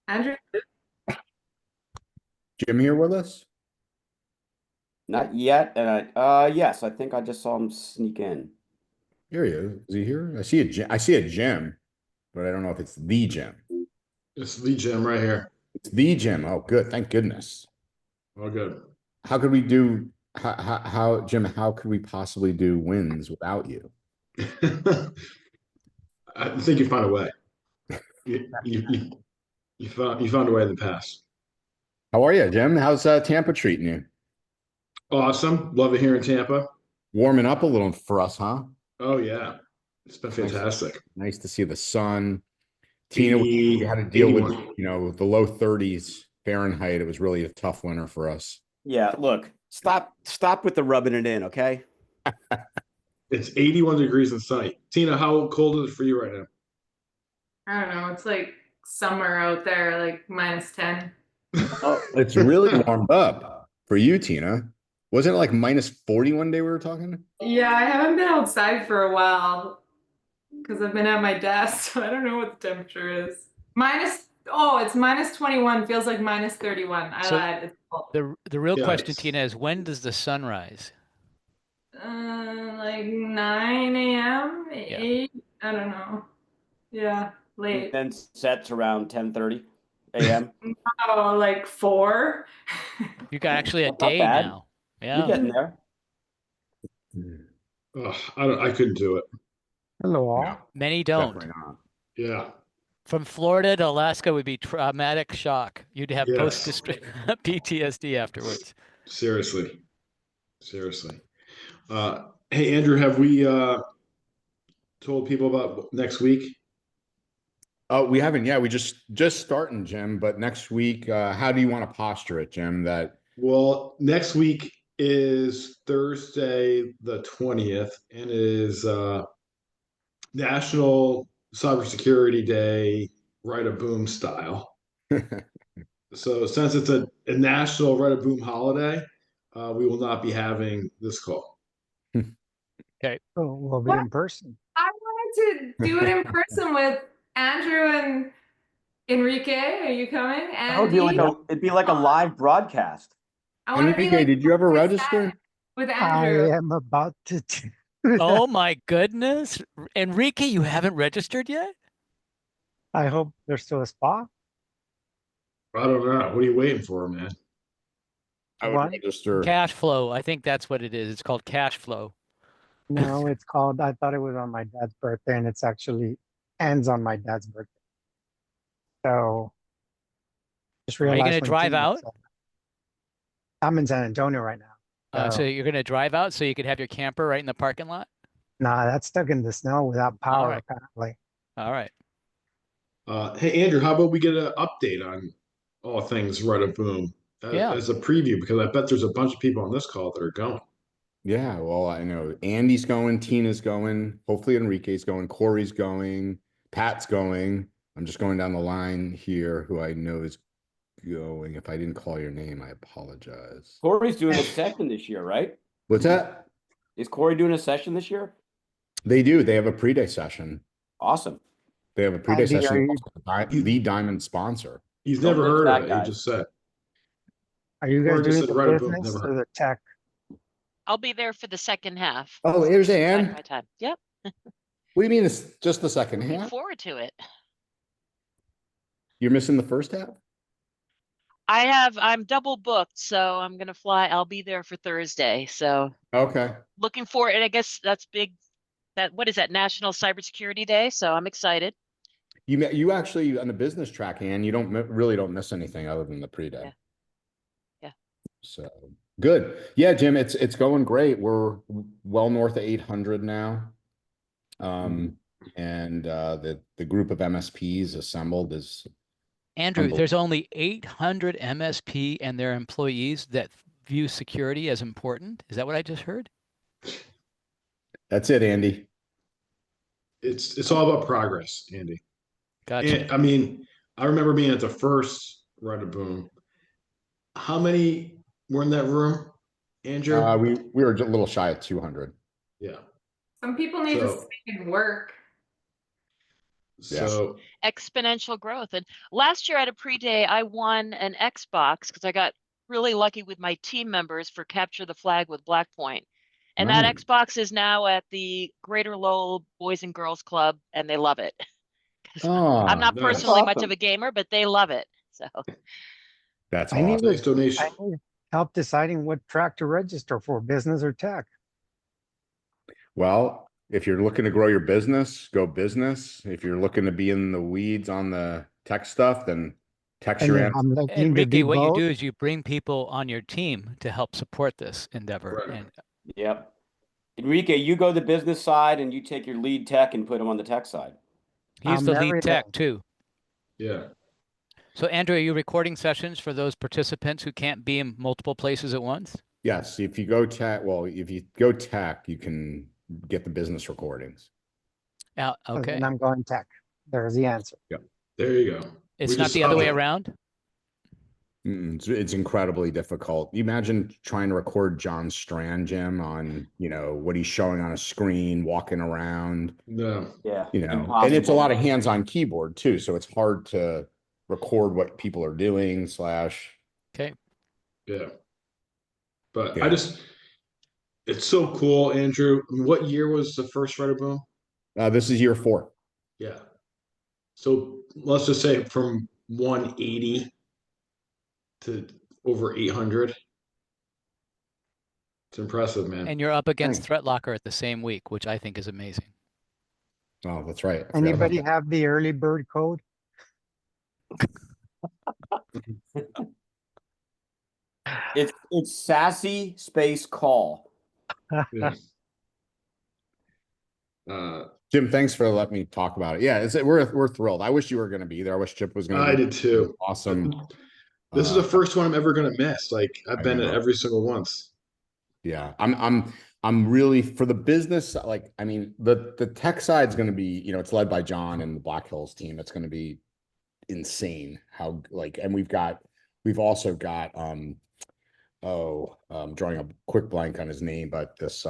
Andrew? Jim here with us? Not yet, and yes, I think I just saw him sneak in. Here he is. Is he here? I see a Jim, but I don't know if it's the Jim. It's the gym right here. It's the Jim. Oh, good. Thank goodness. All good. How could we do? How Jim? How could we possibly do wins without you? I think you found a way. You found a way in the past. How are you, Jim? How's Tampa treating you? Awesome. Love it here in Tampa. Warming up a little for us, huh? Oh yeah. It's been fantastic. Nice to see the sun. Tina, we had to deal 81. with the low 30s Fahrenheit. It was really a tough winter for us. Yeah, look, stop with the rubbing it in, okay? It's 81 degrees and sunny. Tina, how cold is it for you right now? I don't know. It's like summer out there, like -10. Oh, it's really warmed up for you, Tina. Wasn't it like -40 one day we were talking? Yeah, I haven't been outside for a while because I've been at my desk, so I don't know what the temperature is. It's -21. Feels like -31. I lied. It's cold. The real question, Yes. Tina, is when does the sun rise? Like 9 a.m., 8. I don't know. Yeah, late. Then sets around 10:30 a.m. Oh, like 4. You got actually a Not day bad. now. You're Yeah. getting there. I couldn't do it. Hello all. No, Many don't. definitely not. Yeah. From Florida to Alaska would be traumatic shock. You'd have Yes. post PTSD afterwards. Seriously. Hey Andrew, have we told people about next week? Oh, we haven't yet. We just starting, Jim. But next week, how do you want to posture it, Jim? Well, next week is Thursday the 20th, and it is National Cybersecurity Day, Right a Boom style. So since it's a national Right a Boom holiday, we will not be having this call. Okay. Oh, we'll be What? in person. I wanted to do it in person with Andrew and Enrique. Are you coming? That would be it'd be like a live broadcast. I want to be Enrique, like did you ever 100% register? with I Andrew? am about to do that. Oh my goodness. Enrique, you haven't registered yet? I hope there's still a spot. I don't know. What are you waiting for, man? I would What? register. Cash flow. I think that's what it is. It's called cash flow. No, it's called, I thought it was on my dad's birthday, and it's actually ends on my dad's birthday. So just Are you realized going to when drive Tina out? said- I'm in San Antonio right now. So you're going to drive out so you could have your camper right in the parking lot? Nah, that's stuck in the snow without power, right. apparently. All right. Hey Andrew, how about we get an update on all things Right a Boom Yeah. as a preview? Because I bet there's a bunch of people on this call that are going. Yeah, well, I know Andy's going, Tina's going, hopefully Enrique's going, Corey's going, Pat's going. I'm just going down the line here who I know is going. If I didn't call your name, I apologize. Corey's doing a session this year, right? What's that? Is Corey doing a session this year? They do. They have a pre-day session. Awesome. They have a pre-day Andy, session. are The Diamond sponsor. He's Don't never miss heard that of it. guy. He just said. Are you guys Corey just doing said the right above, business never or the tech? I'll be there for the second half. Oh, here's Back Ann. my time. Yep. What do you mean it's just the second Looking half? forward to it. You're missing the first half? I'm double booked, so I'm gonna fly. I'll be there for Thursday. So Okay. looking forward, and I guess that's big. What is that? National Cybersecurity Day. So I'm excited. You actually on the business track, Ann, you really don't miss anything other than the pre-day. Yeah. So good. Yeah, Jim, it's going great. We're well north of 800 now. And the group of MSPs assembled is Andrew, there's only 800 MSP and their employees that view security as important. Is that what I just heard? That's it, Andy. It's all about progress, Andy. Gotcha. And, I mean, I remember being at the first Right a Boom. How many were in that room, Andrew? We were a little shy of 200. Yeah. Some people need to So- stay and work. So exponential growth. And last year at a pre-day, I won an Xbox because I got really lucky with my team members for Capture the Flag with Blackpoint. And that Nice. Xbox is now at the Greater Lowell Boys and Girls Club, and they love it. 'Cause I'm Oh, not nice. personally much Awesome. of a gamer, but they love it. So that's I awesome. Nice donation. I need help deciding what track to register for, business or tech. Well, if you're looking to grow your business, go business. If you're looking to be in the weeds on the tech stuff, then tech's And your if answer. I'm looking to Enrique, do what you both, do is you bring people on your team to help support this endeavor. Right. And Yep. Enrique, you go the business side and you take your lead tech and put them on the tech side. he's I'm the lead everything. tech too. Yeah. So Andrew, are you recording sessions for those participants who can't be in multiple places at once? Yes, if you go tech, well, if you go tech, you can get the business recordings. Okay. And I'm going tech. There's the answer. There you go. It's We not just the other way saw- around? It's incredibly difficult. You imagine trying to record John Strand, Jim, on, what he's showing on a screen, walking around, No. Yeah. and it's a lot of hands-on keyboard too. So it's hard to record what people are doing / Okay. Yeah. But Yeah. it's so cool, Andrew. What year was the first Writer Boom? This is year 4. Yeah. So let's just say from 180 to over 800. It's impressive, man. And you're up against Thanks. ThreatLocker at the same week, which I think is amazing. Oh, that's right. I forgot about Anybody that. have the early bird code? It's sassy space call. Yeah. Jim, thanks for letting me talk about it. Yeah, we're thrilled. I wish you were going to be there. I wish Chip was going to I be did too. Awesome. This is the first one I'm ever going to miss. Like I've I been at know. every single once. Yeah, I'm really for the business. Like, I mean, the tech side is going to be, it's led by John and the Black Hills team. It's going to be insane how and we've also got drawing a quick blank on his name, but this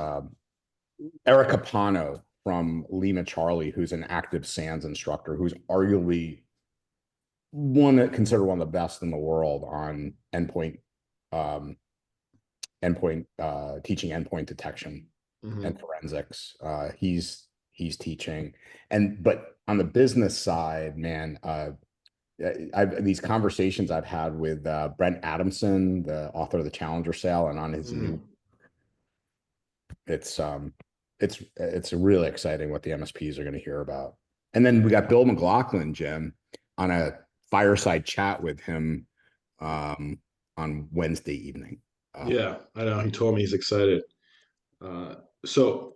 Eric Capano from Lima Charlie, who's an active SANS instructor, who's arguably considered one of the best in the world on teaching endpoint detection and forensics. He's teaching, but on the business side, man, these conversations I've had with Brent Adamson, the author of the Challenger Sale, and on his new, it's really exciting what the MSPs are going to hear about. And then we got Bill McLaughlin, Jim, on a fireside chat with him on Wednesday evening. Yeah, I know. He told me he's excited. So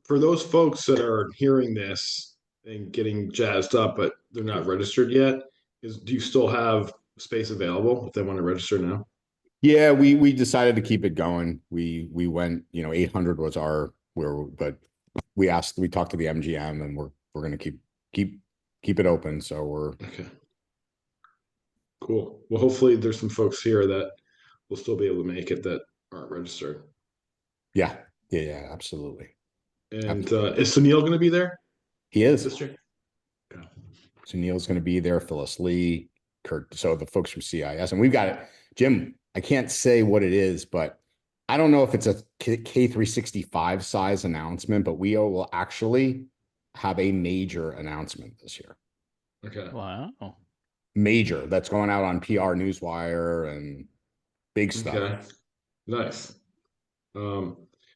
for those folks that are hearing this and getting jazzed up, but they're not registered yet, do you still have space available if they want to register now? Yeah, we decided to keep it going. We went, 800 was but we talked to the MGM, and we're going to keep it open. So we're okay. Cool. Well, hopefully there's some folks here that will still be able to make it that aren't registered. Yeah, absolutely. And is Sunil going to be there? He is. Sister? Okay. Sunil's going to be there. Phyllis Lee, Kurt. So the folks from CIS, and we've got it. Jim, I can't say what it is, but I don't know if it's a K365 size announcement, but we will actually have a major announcement this year. Okay. Wow. Major. That's going out on PR Newswire and big stuff. Okay. Nice.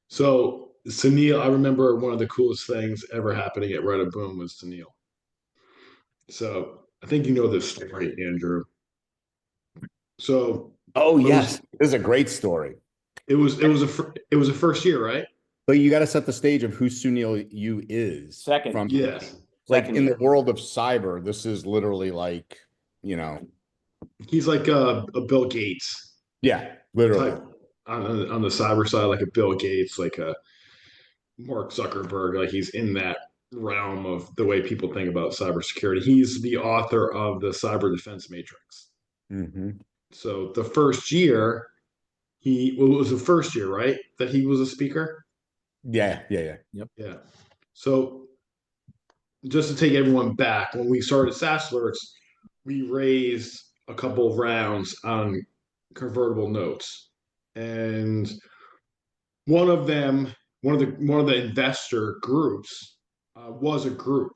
So Sunil, I remember one of the coolest things ever happening at Write a Boom was Sunil. So I think you know this story, Andrew. So Yes, this is a great story. it was a first year, right? But you got to set the stage of who Sunil Yu is. Second. Yes. Like Second in the year. world of cyber, this is literally like, He's like a Bill Gates yeah, literally. type on the cyber side, like a Bill Gates, like a Mark Zuckerberg. Like he's in that realm of the way people think about cybersecurity. He's the author of the Cyber Defense Matrix. Mm-hmm. So the first year, it was the first year, right, that he was a speaker? Yeah. Yep. Yeah. So just to take everyone back, when we started SaaS Alerts, we raised a couple of rounds on convertible notes, and one of them, one of the investor groups, was a group,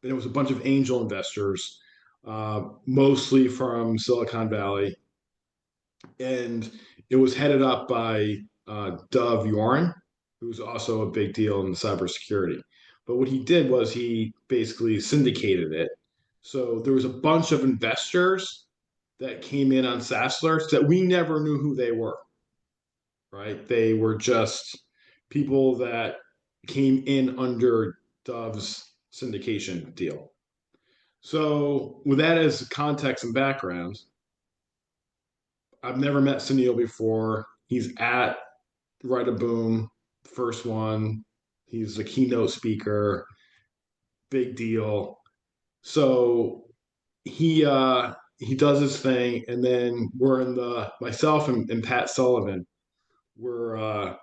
and it was a bunch of angel investors, mostly from Silicon Valley, and it was headed up by Dov Yorn, who's also a big deal in cybersecurity. But what he did was he basically syndicated it. So there was a bunch of investors that came in on SaaS alerts that we never knew who they were, right? They were just people that came in under Dov's syndication deal. So with that as context and background, I've never met Sunil before. He's at Write a Boom, first one. He's a keynote speaker, big deal. So he does his thing, and then we're in the myself and Pat Sullivan, we're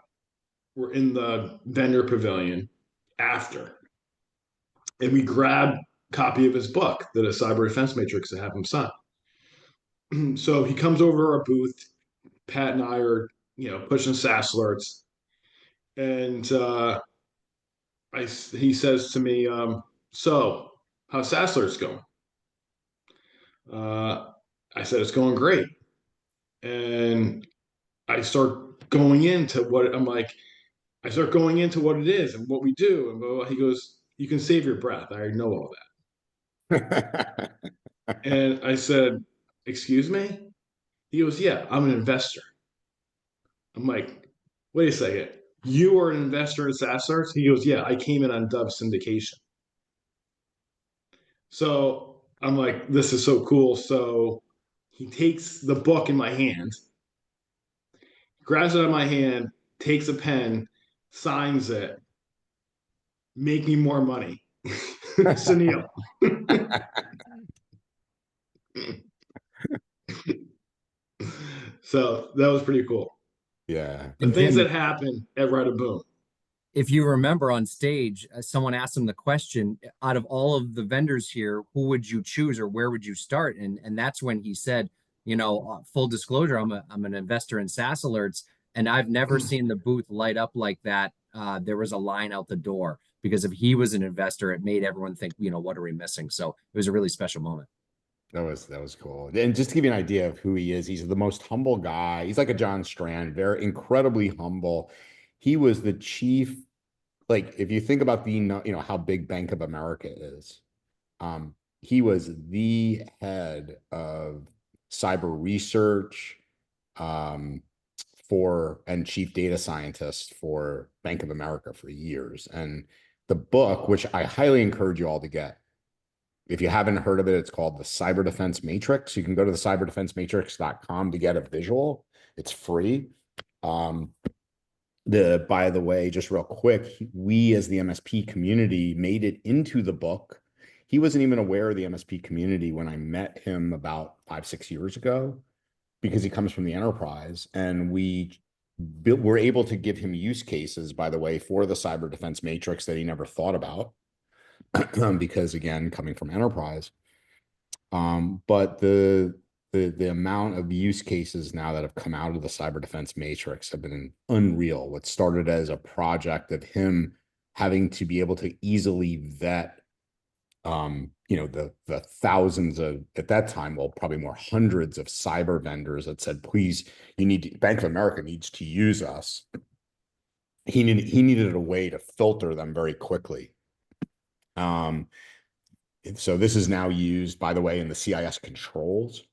in the vendor pavilion after, and we grab a copy of his book, the Cyber Defense Matrix, to have him sign. So he comes over to our booth. Pat and I are, pushing SaaS alerts, and he says to me, "So, how's SaaS alerts going?" I said, "It's going great," and I start going into what I'm like. I start going into what it is and what we do, and blah, blah, blah. He goes, "You can save your breath. I already know all that." And I said, "Excuse me?" He goes, "Yeah, I'm an investor." I'm like, "Wait a second. You are an investor in SaaS alerts?" He goes, "Yeah, I came in on Dove syndication." So I'm like, "This is so cool." So he takes the book in my hand, grabs it out of my hand, takes a pen, signs it, make me more money. Sunil. So that was pretty cool. Yeah. The And things Jim, that happen at Write a Boom. if you remember on stage, someone asked him the question, out of all of the vendors here, who would you choose or where would you start? And that's when he said, full disclosure, I'm an investor in SaaS alerts, and I've never seen the booth light up like that. There was a line out the door because if he was an investor, it made everyone think, what are we missing? So it was a really special moment. That was cool. And just to give you an idea of who he is, he's the most humble guy. He's like a John Strand, very incredibly humble. He was the chief, like if you think about how big Bank of America is, he was the head of cyber research, and chief data scientist for Bank of America for years. And the book, which I highly encourage you all to get, if you haven't heard of it, it's called the Cyber Defense Matrix. You can go to the cyberdefensematrix.com to get a visual. It's free. By the way, just real quick, we as the MSP community made it into the book. He wasn't even aware of the MSP community when I met him about 5-6 years ago, because he comes from the enterprise, and we're able to give him use cases, by the way, for the Cyber Defense Matrix that he never thought about. Because again, coming from enterprise, but the amount of use cases now that have come out of the Cyber Defense Matrix have been unreal. What started as a project of him having to be able to easily vet, the thousands of, at that time, well, probably more hundreds of cyber vendors that said, please, Bank of America needs to use us. He needed a way to filter them very quickly. So this is now used, by the way, in the CIS controls.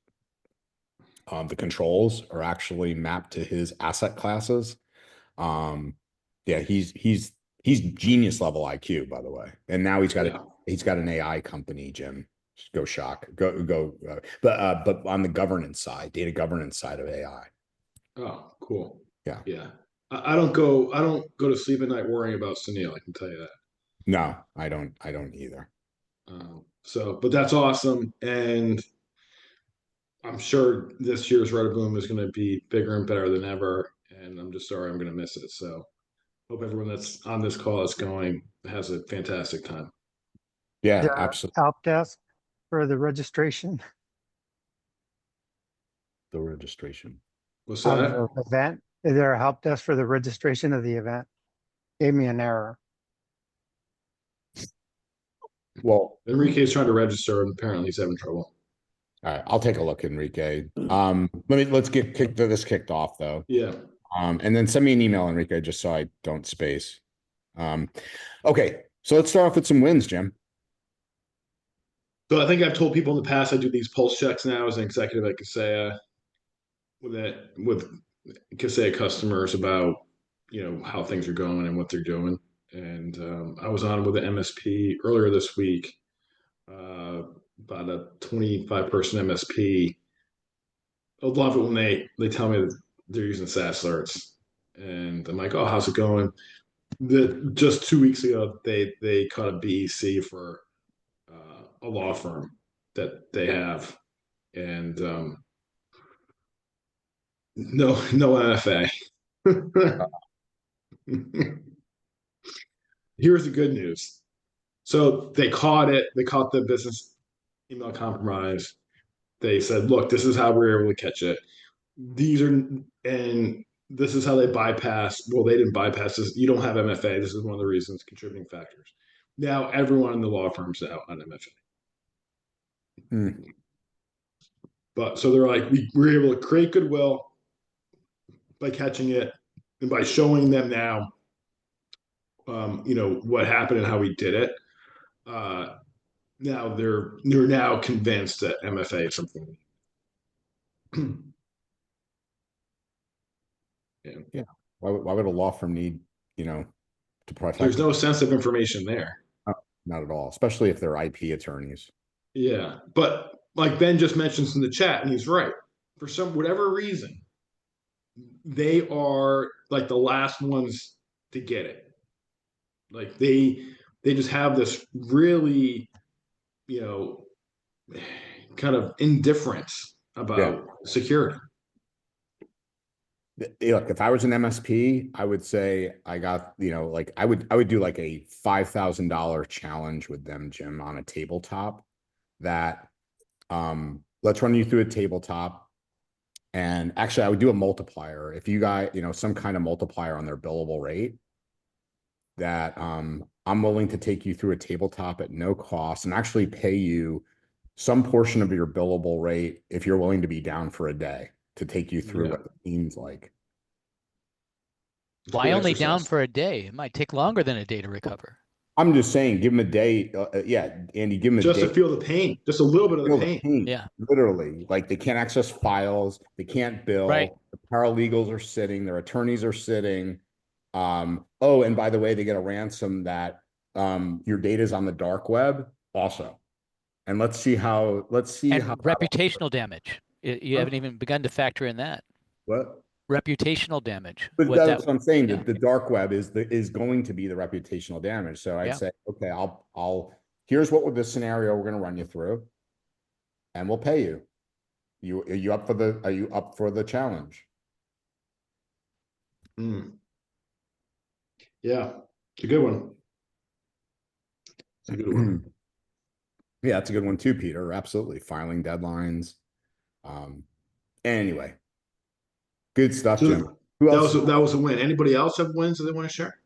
The controls are actually mapped to his asset classes. Yeah, he's genius level IQ, by the way. And now he's got an AI company, Jim. Go shock. But on the governance side, data governance side of AI. Oh, cool. Yeah. Yeah. I don't go to sleep at night worrying about Sunil, I can tell you that. No, I don't either. But that's awesome. And I'm sure this year's Write a Boom is going to be bigger and better than ever. And I'm just sorry I'm going to miss it. So hope everyone that's on this call has a fantastic time. Yeah, There absolutely. help desk for the registration The registration. What's of that? the event. Is there a help desk for the registration of the event? Gave me an error. Well, Enrique's trying to register and apparently he's having trouble. all right, I'll take a look, Enrique. Let's get this kicked off though. Yeah. And then send me an email, Enrique, just so I don't space. Okay, so let's start off with some wins, Jim. So I think I've told people in the past I do these pulse checks now as an executive at Kaseya with Kaseya customers about how things are going and what they're doing. And I was on with the MSP earlier this week, about a 25-person MSP. I love it when they tell me that they're using SaaS alerts, and I'm like, oh, how's it going? Just 2 weeks ago, they caught a BEC for a law firm that they have, and no MFA. Here's the good news. So they caught it. They caught the business email compromise. They said, look, this is how we were able to catch it. And this is how they bypass. Well, they didn't bypass this. You don't have MFA. This is one of the reasons, contributing factors. Now everyone in the law firm's out on MFA. But so they're like, we were able to create goodwill by catching it and by showing them now, what happened and how we did it. Now they're now convinced that MFA is something. Yeah. Why would a law firm need, to protect? There's no sensitive information there. Not at all, especially if they're IP attorneys. Yeah, but like Ben just mentions in the chat, and he's right. For whatever reason, they are like the last ones to get it. Like they just have this really, kind of indifference about security. Look, if I was an MSP, I would say I got, I would do like a $5,000 challenge with them, Jim, on a tabletop that, let's run you through a tabletop. And actually I would do a multiplier. If you got, some kind of multiplier on their billable rate that, I'm willing to take you through a tabletop at no cost and actually pay you some portion of your billable rate if you're willing to be down for a day to take you through what it seems like. Why only down for a day? It might take longer than a day to recover. I'm just saying, give them a day. Andy, give them a just day. To feel the pain, just a little bit of the pain. Yeah, literally. Like they can't access files, they can't bill. Right. The paralegals are sitting, their attorneys are sitting. Oh, and by the way, they get a ransom that your data is on the dark web also. And let's see how reputational damage. You haven't even begun to factor in that. What? Reputational damage. But that's what I'm saying. That the dark web is going to be the reputational damage. So I'd say, okay, here's what the scenario we're going to run you through, and we'll pay you. Are you up for the challenge? Yeah, it's a good one. It's a good one. Yeah, it's a good one too, Peter. Absolutely. Filing deadlines. Anyway, good stuff, So Jim. That was a win. Anybody else have wins that they want to share?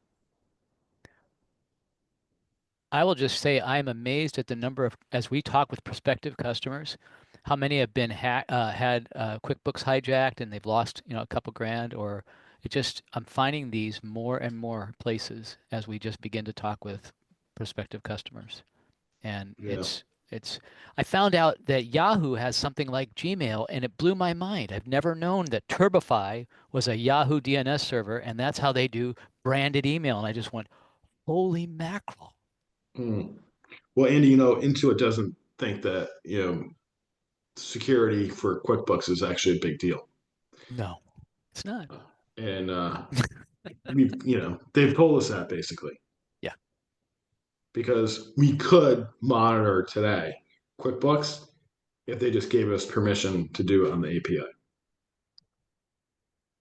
I will just say I'm amazed at the number of, as we talk with prospective customers, how many have been had QuickBooks hijacked and they've lost a couple grand, or I'm finding these more and more places as we just begin to talk with prospective customers. And I found out that Yahoo has something like Gmail, and it blew my mind. I've never known that Turbify was a Yahoo DNS server, and that's how they do branded email. And I just went, holy mackerel. Well, Andy, Intuit doesn't think that, security for QuickBooks is actually a big deal. No, it's not. And, they've told us that basically. Yeah. Because we could monitor today QuickBooks if they just gave us permission to do it on the API.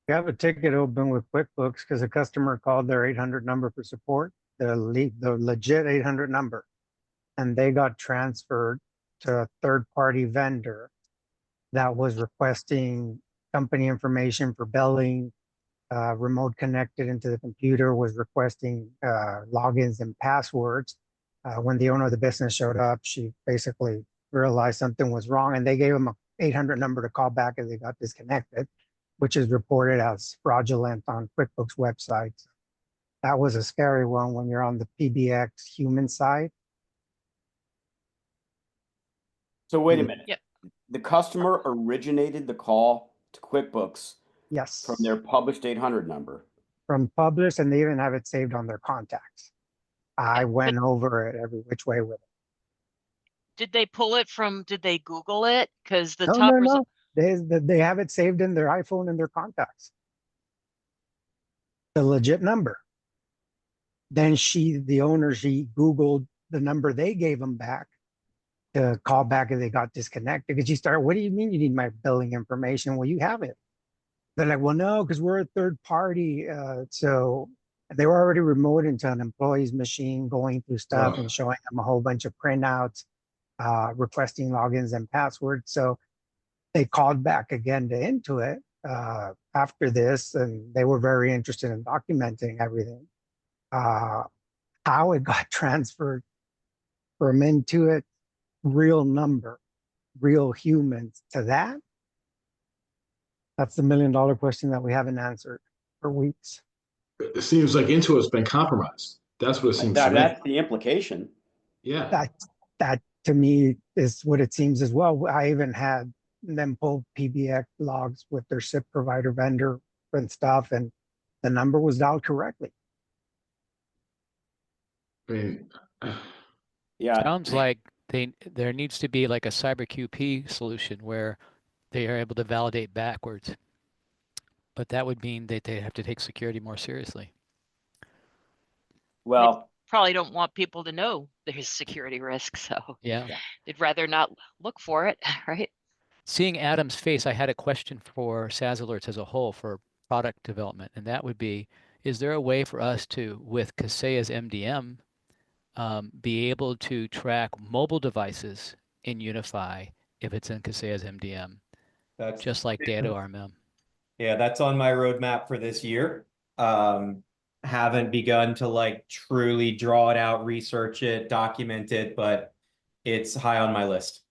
You have a ticket open with QuickBooks because a customer called their 800 number for support, the legit 800 number. and they got transferred to a third-party vendor that was requesting company information for billing, remote connected into the computer, was requesting logins and passwords. When the owner of the business showed up, she basically realized something was wrong, and they gave them a 800 number to call back if they got disconnected, which is reported as fraudulent on QuickBooks websites. That was a scary one when you're on the PBX human side. So wait a minute. Yep. The customer originated the call to QuickBooks Yes. from their published 800 number. From published, and they even have it saved on their contacts. I But went over it every which way with it. did they pull it from, did they Google it? Because the No, top no, result, no. They have it saved in their iPhone and their contacts. The legit number. Then the owner, she Googled the number they gave them back to call back if they got disconnected. Because she started, what do you mean you need my billing information? Well, you have it. They're like, well, no, because we're a third party. So they were already remote into an employee's machine, going through stuff and showing them a whole bunch of printouts, requesting logins and passwords. So they called back again to Intuit after this, and they were very interested in documenting everything. How it got transferred from Intuit real number, real humans to that? That's the $1 million question that we haven't answered for weeks. It seems like Intuit's been compromised. That's what it seems to me. That's the implication. Yeah. That to me is what it seems as well. I even had them pull PBX logs with their SIP provider vendor and stuff, and the number was dialed correctly. I mean, Yeah. Sounds like there needs to be like a cyber QP solution where they are able to validate backwards. But that would mean that they have to take security more seriously. Well, probably don't want people to know there's security risk, so Yeah. they'd rather not look for it, right? Seeing Adam's face, I had a question for SaaS Alerts as a whole for product development, and that would be, is there a way for us to, with Kaseya's MDM, be able to track mobile devices in Unify if it's in Kaseya's MDM, That's just like Data RMM? Yeah, that's on my roadmap for this year. Haven't begun to like truly draw it out, research it, document it, but it's high on my list.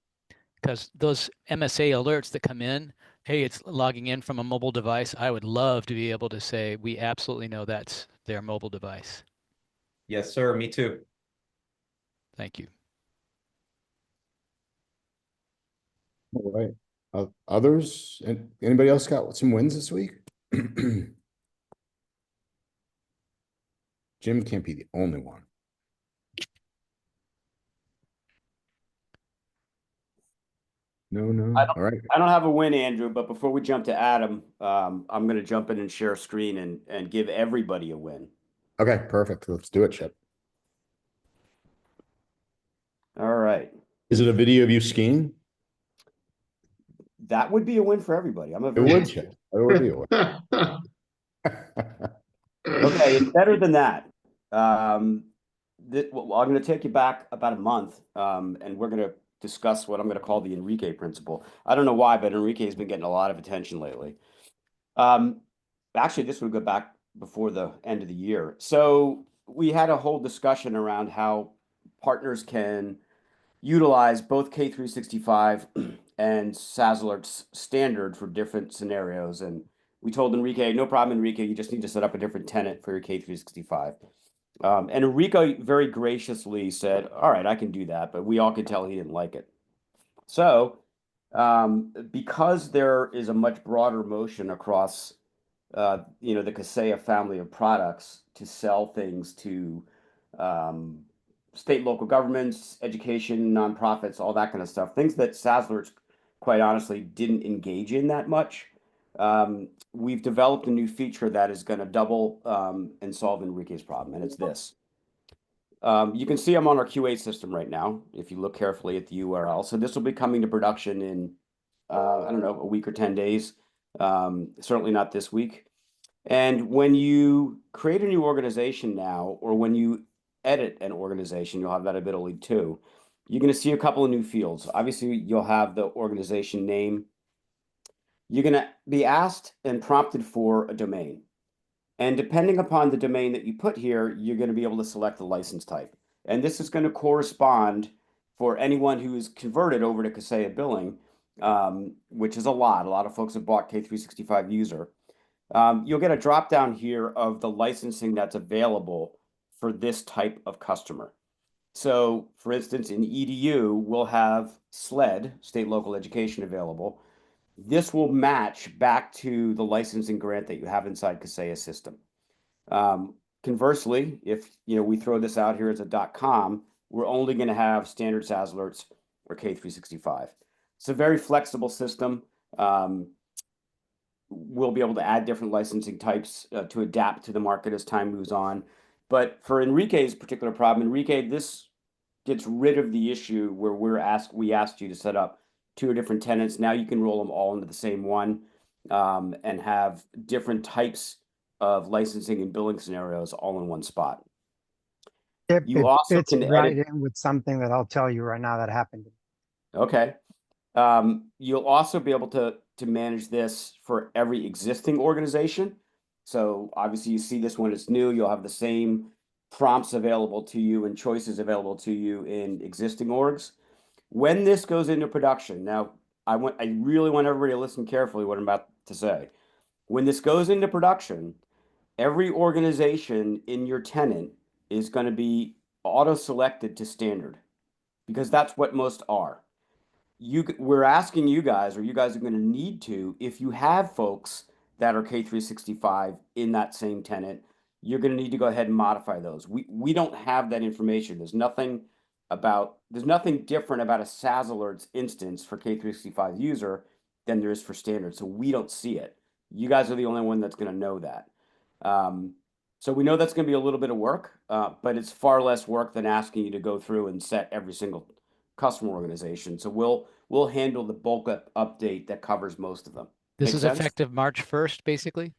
Because those MSA alerts that come in, hey, it's logging in from a mobile device, I would love to be able to say, we absolutely know that's their mobile device. Yes, sir. Me too. Thank you. All right. Others? Anybody else got some wins this week? Jim can't be the only one. No. All right. I don't have a win, Andrew, but before we jump to Adam, I'm going to jump in and share a screen and give everybody a win. Okay, perfect. Let's do it, Chip. All right. Is it a video of you skiing? That would be a win for everybody. I'm a It would, Chip. It would be a win. Okay, it's better than that. I'm going to take you back about a month, and we're going to discuss what I'm going to call the Enrique principle. I don't know why, but Enrique has been getting a lot of attention lately. Actually, this would go back before the end of the year. So we had a whole discussion around how partners can utilize both K365 and SaaS Alerts standard for different scenarios. And we told Enrique, no problem, Enrique, you just need to set up a different tenant for your K365. And Enrique very graciously said, all right, I can do that, but we all could tell he didn't like it. So because there is a much broader motion across the Kaseya family of products to sell things to state and local governments, education, nonprofits, all that kind of stuff, things that SaaS Alerts, quite honestly, didn't engage in that much. We've developed a new feature that is going to double and solve Enrique's problem, and it's this. You can see I'm on our QA system right now, if you look carefully at the URL. So this will be coming to production in, I don't know, a week or 10 days, certainly not this week. And when you create a new organization now, or when you edit an organization, you'll have that ability too. You're going to see a couple of new fields. Obviously, you'll have the organization name. You're going to be asked and prompted for a domain. And depending upon the domain that you put here, you're going to be able to select the license type. And this is going to correspond for anyone who's converted over to Kaseya Billing, which is a lot. A lot of folks have bought K365 User. You'll get a drop down here of the licensing that's available for this type of customer. So, for instance, in EDU, we'll have SLED, State Local Education, available. This will match back to the licensing grant that you have inside Kaseya system. Conversely, if we throw this out here as a .com, we're only going to have standard SaaS alerts or K365. It's a very flexible system. We'll be able to add different licensing types to adapt to the market as time moves on. But for Enrique's particular problem, Enrique, this gets rid of the issue where we asked you to set up 2 different tenants. Now you can roll them all into the same one and have different types of licensing and billing scenarios all in one spot. It You also fits can right edit. in with something that I'll tell you right now that happened. Okay. You'll also be able to manage this for every existing organization. So obviously you see this when it's new, you'll have the same prompts available to you and choices available to you in existing orgs. When this goes into production, now I really want everybody to listen carefully what I'm about to say. When this goes into production, every organization in your tenant is going to be auto-selected to standard because that's what most are. We're asking you guys, or you guys are going to need to, if you have folks that are K365 in that same tenant, you're going to need to go ahead and modify those. We don't have that information. There's nothing different about a SaaS alerts instance for K365 user than there is for standard. So we don't see it. You guys are the only one that's going to know that. So we know that's going to be a little bit of work, but it's far less work than asking you to go through and set every single customer organization. So we'll handle the bulk update that covers most of them. This Make is sense? effective March 1st, basically?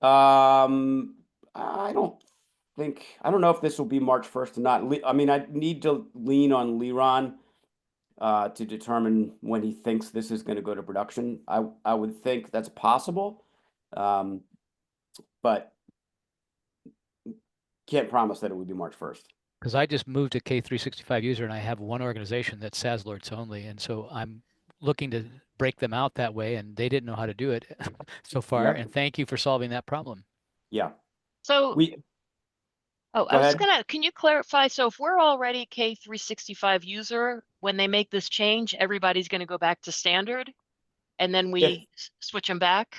I don't know if this will be March 1st or not. I mean, I need to lean on Liron to determine when he thinks this is going to go to production. I would think that's possible, but can't promise that it would be March 1st. Because I just moved to K365 user and I have one organization that's SaaS alerts only. And so I'm looking to break them out that way, and they didn't know how to do it so far. Yep. And thank you for solving that problem. Yeah. So, can you clarify? So if we're already K365 user, when they make this change, everybody's going to go back to standard and then we switch them back?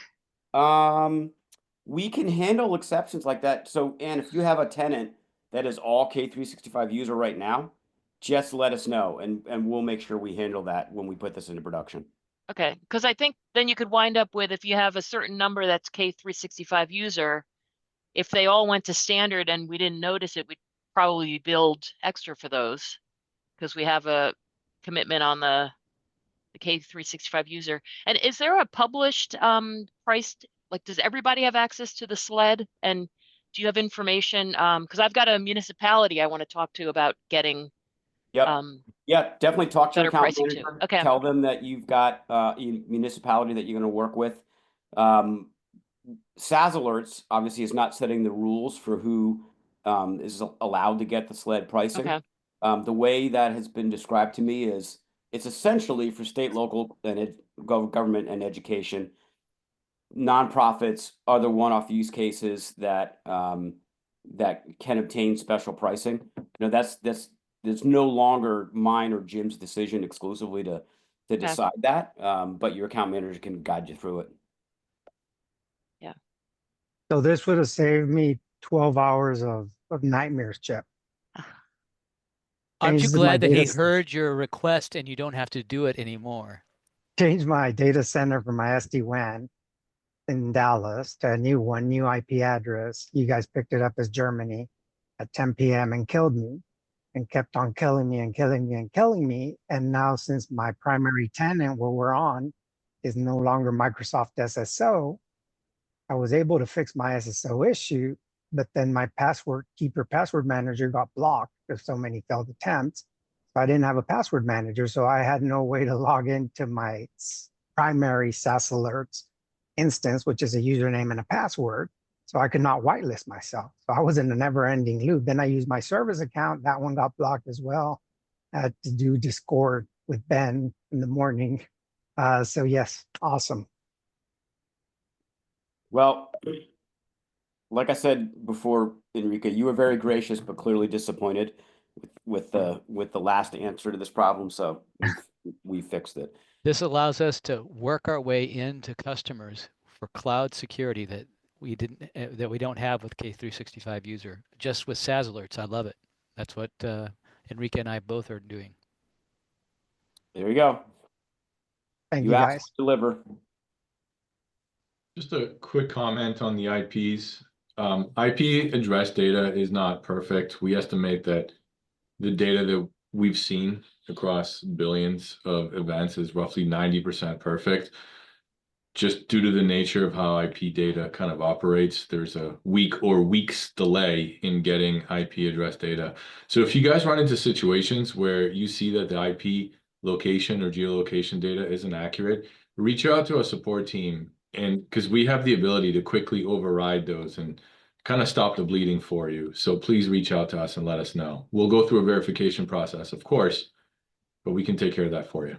We can handle exceptions like that. So, Ann, if you have a tenant that is all K365 user right now, just let us know and we'll make sure we handle that when we put this into production. Okay, because I think then you could wind up with, if you have a certain number that's K365 user, if they all went to standard and we didn't notice it, we'd probably build extra for those because we have a commitment on the K365 user. And is there a published priced, like, does everybody have access to the SLED? And do you have information? Because I've got a municipality I want to talk to about getting. Yep. Yeah, definitely talk to your account pricing manager. too. Okay. Tell them that you've got a municipality that you're going to work with. SaaS alerts obviously is not setting the rules for who is allowed to get the SLED pricing. Okay. The way that has been described to me is it's essentially for state, local, and government and education. Nonprofits are the one-off use cases that that can obtain special pricing. That's no longer mine or Jim's decision exclusively to decide that, but your account manager can guide you through it. Yeah. So this would have saved me 12 hours of nightmares, Chip. Aren't you glad that he heard your request and you don't have to do it anymore? Changed my data center from my SD-WAN in Dallas to a new one, new IP address. You guys picked it up as Germany at 10 p.m. and killed me and kept on killing me and killing me and killing me. And now since my primary tenant where we're on is no longer Microsoft SSO, I was able to fix my SSO issue, but then my keeper password manager got blocked because so many failed attempts. So I didn't have a password manager, so I had no way to log into my primary SaaS alerts instance, which is a username and a password. So I could not whitelist myself. So I was in a never-ending loop. Then I used my service account. That one got blocked as well. I had to do Discord with Ben in the morning. So yes, awesome. Well, like I said before, Enrique, you were very gracious, but clearly disappointed with the last answer to this problem. So we fixed it. This allows us to work our way into customers for cloud security that we don't have with K365 user, just with SaaS alerts. I love it. That's what Enrique and I both are doing. There you go. Thank you guys. Asked to deliver. Just a quick comment on the IPs. IP address data is not perfect. We estimate that the data that we've seen across billions of events is roughly 90% perfect. Just due to the nature of how IP data kind of operates, there's a week or weeks delay in getting IP address data. So if you guys run into situations where you see that the IP location or geolocation data isn't accurate, reach out to a support team, and because we have the ability to quickly override those and kind of stop the bleeding for you. So please reach out to us and let us know. We'll go through a verification process, of course, but we can take care of that for you.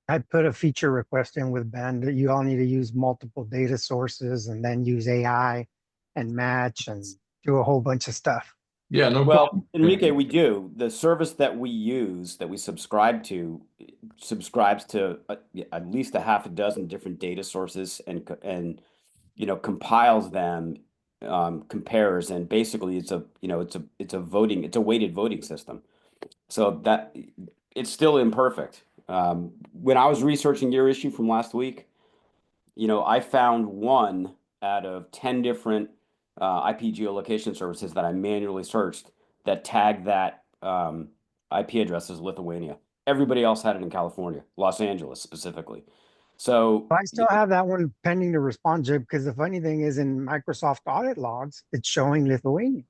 I put a feature request in with Ben that you all need to use multiple data sources and then use AI and match and do a whole bunch of stuff. Yeah, no Well, problem. Enrique, we do. The service that we use, that we subscribe to, subscribes to at least a half a dozen different data sources and compiles them, compares, and basically it's a weighted voting system. So that it's still imperfect. When I was researching your issue from last week, I found 1 out of 10 different IP geolocation services that I manually searched that tagged that IP address as Lithuania. Everybody else had it in California, Los Angeles specifically. So I still have that one pending to respond to, because the funny thing is in Microsoft audit logs, it's showing Lithuania.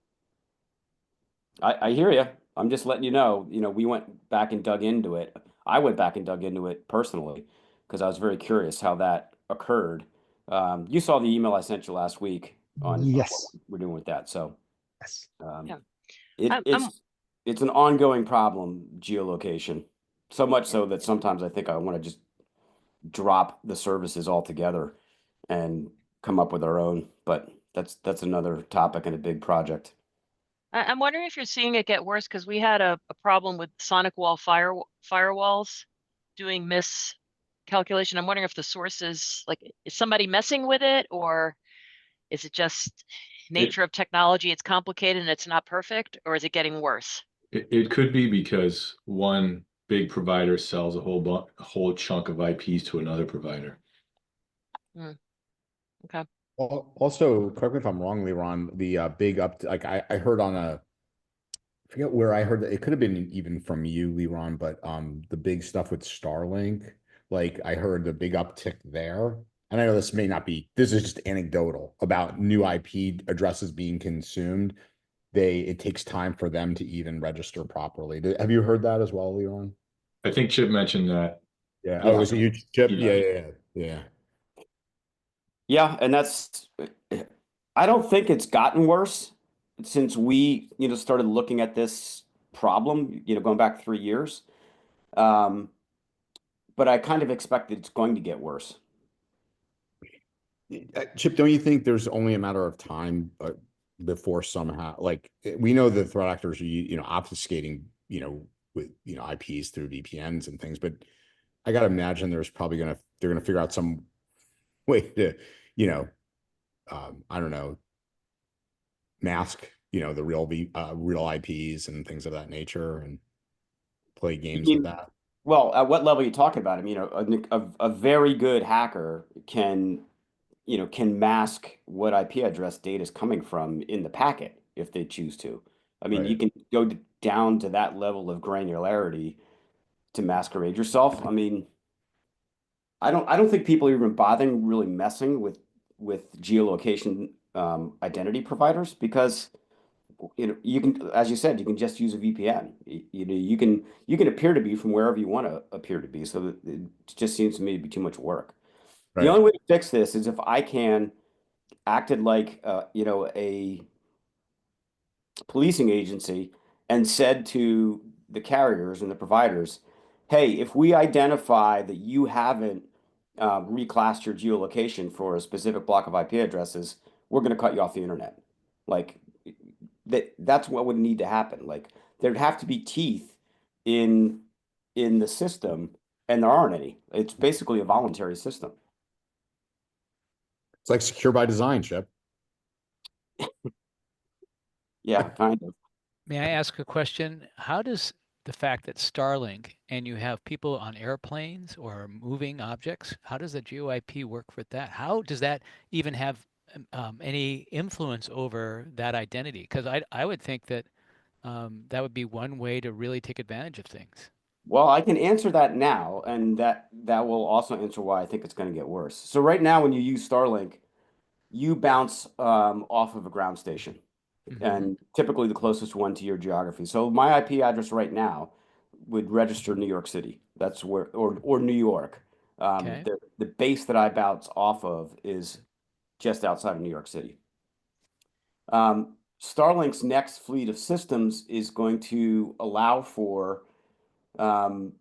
I hear you. I'm just letting you know, we went back and dug into it. I went back and dug into it personally because I was very curious how that occurred. You saw the email I sent you last week on Yes. what we're doing with that. So Yes. Yeah. It's an ongoing problem, geolocation. So much so that sometimes I think I want to just drop the services altogether and come up with our own. But that's another topic and a big project. I'm wondering if you're seeing it get worse, because we had a problem with sonic wall firewalls doing miscalculation. I'm wondering if the source is is somebody messing with it, or is it just nature of technology? It's complicated and it's not perfect, or is it getting worse? It could be because one big provider sells a whole chunk of IPs to another provider. Okay. Also, correct me if I'm wrong, Leron, the big I heard on I forget where I heard that, it could have been even from you, Leron, but the big stuff with Starlink, I heard the big uptick there. And I know this is just anecdotal about new IP addresses being consumed. It takes time for them to even register properly. Have you heard that as well, Leron? I think Chip mentioned that. Yeah. Oh, was it you, Chip? Yeah. Yeah, and I don't think it's gotten worse since we, started looking at this problem, going back 3 years. But I kind of expect it's going to get worse. Chip, don't you think there's only a matter of time before somehow, we know the threat actors are, obfuscating, with, IPs through VPNs and things, but I got to imagine they're going to figure out some way to, I don't know, mask, the real IPs and things of that nature and play games with that. Well, at what level are you talking about? I mean, a very good hacker can mask what IP address data is coming from in the packet if they choose to. I mean, Right. You can go down to that level of granularity to masquerade yourself. I mean, I don't think people are even bothering really messing with geolocation identity providers, because you can, as you said, you can just use a VPN. You can appear to be from wherever you want to appear to be. So it just seems to me to be too much work. Right. The only way to fix this is if I can acted like a policing agency and said to the carriers and the providers, hey, if we identify that you haven't reclassed your geolocation for a specific block of IP addresses, we're going to cut you off the internet. Like that's what would need to happen. Like there'd have to be teeth in the system, and there aren't any. It's basically a voluntary system. It's like secure by design, Chip. Yeah, kind of. May I ask a question? How does the fact that Starlink and you have people on airplanes or moving objects, how does the GeoIP work for that? How does that even have any influence over that identity? Because I would think that that would be one way to really take advantage of things. Well, I can answer that now, and that will also answer why I think it's going to get worse. So right now, when you use Starlink, you bounce off of a ground station, and typically the closest one to your geography. So my IP address right now would register New York City. That's where, or New York. Okay. The base that I bounce off of is just outside of New York City. Starlink's next fleet of systems is going to allow for a